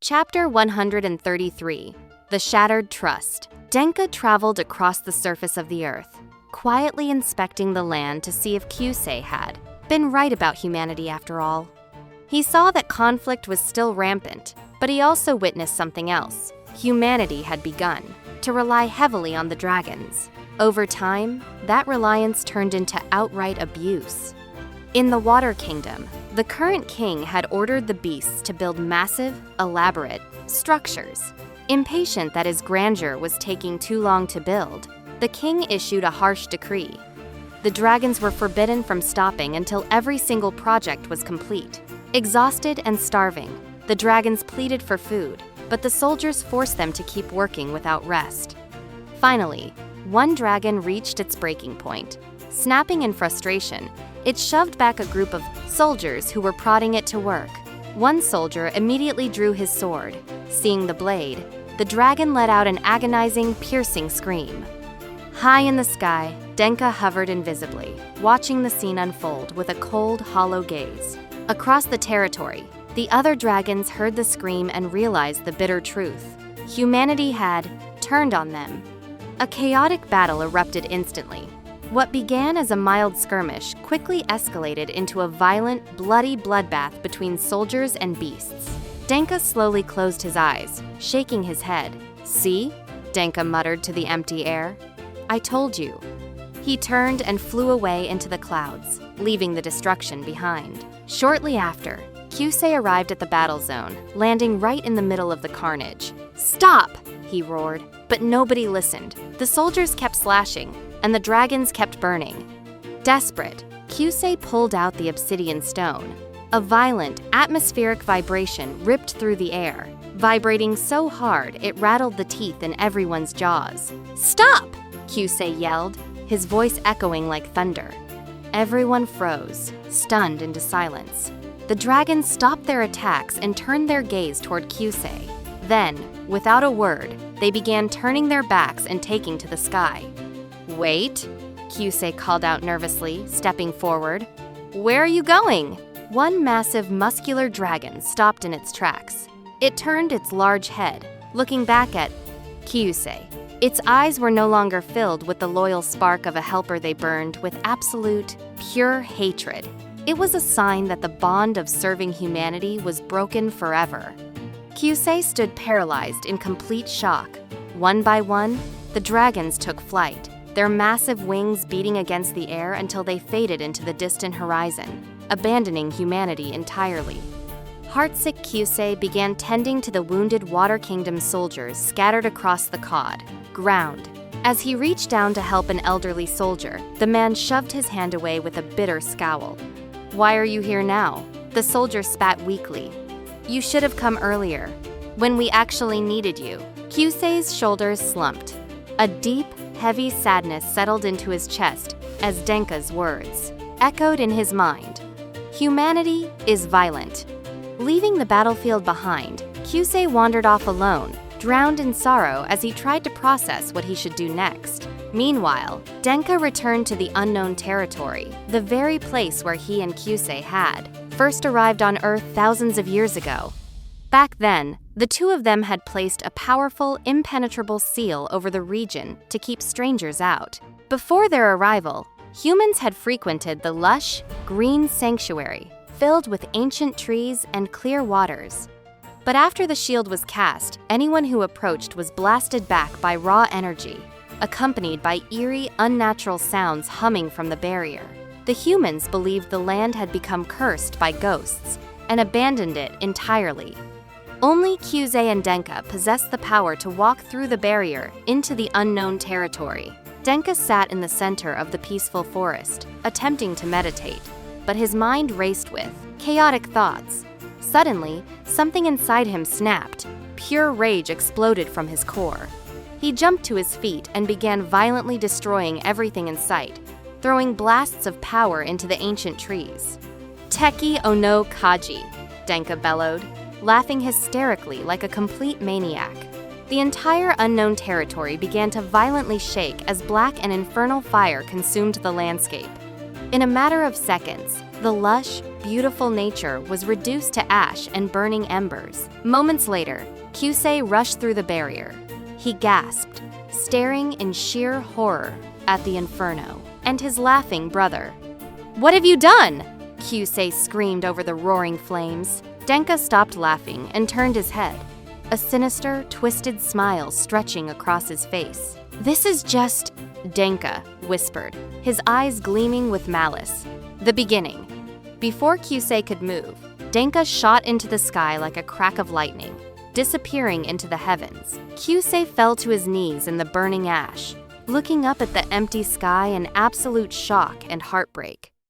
Chapter 133 The Shattered Trust. Denka traveled across the surface of the earth, quietly inspecting the land to see if Ch133 had been right about humanity after all. He saw that conflict was still rampant, but he also witnessed something else. Humanity had begun to rely heavily on the dragons. Over time, that reliance turned into outright abuse. In the Water Kingdom, the current king had ordered the beasts to build massive, elaborate structures. Impatient that his grandeur was taking too long to build, the king issued a harsh decree. The dragons were forbidden from stopping until every single project was complete. Exhausted and starving, the dragons pleaded for food, but the soldiers forced them to keep working without rest. Finally, one dragon reached its breaking point. Snapping in frustration, it shoved back a group of soldiers who were prodding it to work. One soldier immediately drew his sword. Seeing the blade, the dragon let out an agonizing, piercing scream. High in the sky, Denka hovered invisibly, watching the scene unfold with a cold, hollow gaze. Across the territory, the other dragons heard the scream and realized the bitter truth. Humanity had turned on them. A chaotic battle erupted instantly. What began as a mild skirmish quickly escalated into a violent, bloody bloodbath between soldiers and beasts. Denka slowly closed his eyes, shaking his head. "See?" Denka muttered to the empty air. "I told you." He turned and flew away into the clouds, leaving the destruction behind. Shortly after, Ch133 arrived at the battle zone, landing right in the middle of the carnage. "Stop!" he roared, but nobody listened. The soldiers kept slashing, and the dragons kept burning. Desperate, Ch133 pulled out the obsidian stone. A violent, atmospheric vibration ripped through the air, vibrating so hard it rattled the teeth in everyone's jaws. "Stop!" Ch133 yelled, his voice echoing like thunder. Everyone froze, stunned into silence. The dragons stopped their attacks and turned their gaze toward Ch133. Then, without a word, they began turning their backs and taking to the sky. "Wait," Ch133 called out nervously, stepping forward. "Where are you going?" One massive, muscular dragon stopped in its tracks. It turned its large head, looking back at Ch133. Its eyes were no longer filled with the loyal spark of a helper. They burned with absolute, pure hatred. It was a sign that the bond of serving humanity was broken forever. Ch133 stood paralyzed in complete shock. One by one, the dragons took flight, their massive wings beating against the air until they faded into the distant horizon, abandoning humanity entirely. Heartsick Ch133 began tending to the wounded Water Kingdom soldiers scattered across the ground. As he reached down to help an elderly soldier, the man shoved his hand away with a bitter scowl. "Why are you here now?" The soldier spat weakly. "You should have come earlier, when we actually needed you." Ch133's shoulders slumped. A deep, heavy sadness settled into his chest as Denka's words echoed in his mind. Humanity is violent. Leaving the battlefield behind, Ch133 wandered off alone, drowned in sorrow as he tried to process what he should do next. Meanwhile, Denka returned to the unknown territory, the very place where he and Ch133 had first arrived on Earth thousands of years ago. Back then, the two of them had placed a powerful, impenetrable seal over the region to keep strangers out. Before their arrival, humans had frequented the lush, green sanctuary, filled with ancient trees and clear waters. But after the shield was cast, anyone who approached was blasted back by raw energy, accompanied by eerie, unnatural sounds humming from the barrier. The humans believed the land had become cursed by ghosts and abandoned it entirely. Only Ch133 and Denka possessed the power to walk through the barrier into the unknown territory. Denka sat in the center of the peaceful forest, attempting to meditate, but his mind raced with chaotic thoughts. Suddenly, something inside him snapped. Pure rage exploded from his core. He jumped to his feet and began violently destroying everything in sight, throwing blasts of power into the ancient trees. "Teki ono kaji," Denka bellowed, laughing hysterically like a complete maniac. The entire unknown territory began to violently shake as black and infernal fire consumed the landscape. In a matter of seconds, the lush, beautiful nature was reduced to ash and burning embers. Moments later, Ch133 rushed through the barrier. He gasped, staring in sheer horror at the inferno and his laughing brother. "What have you done?" Ch133 screamed over the roaring flames. Denka stopped laughing and turned his head, a sinister, twisted smile stretching across his face. "This is just," Denka whispered, his eyes gleaming with malice, "the beginning." Before Ch133 could move, Denka shot into the sky like a crack of lightning, disappearing into the heavens. Ch133 fell to his knees in the burning ash, looking up at the empty sky in absolute shock and heartbreak.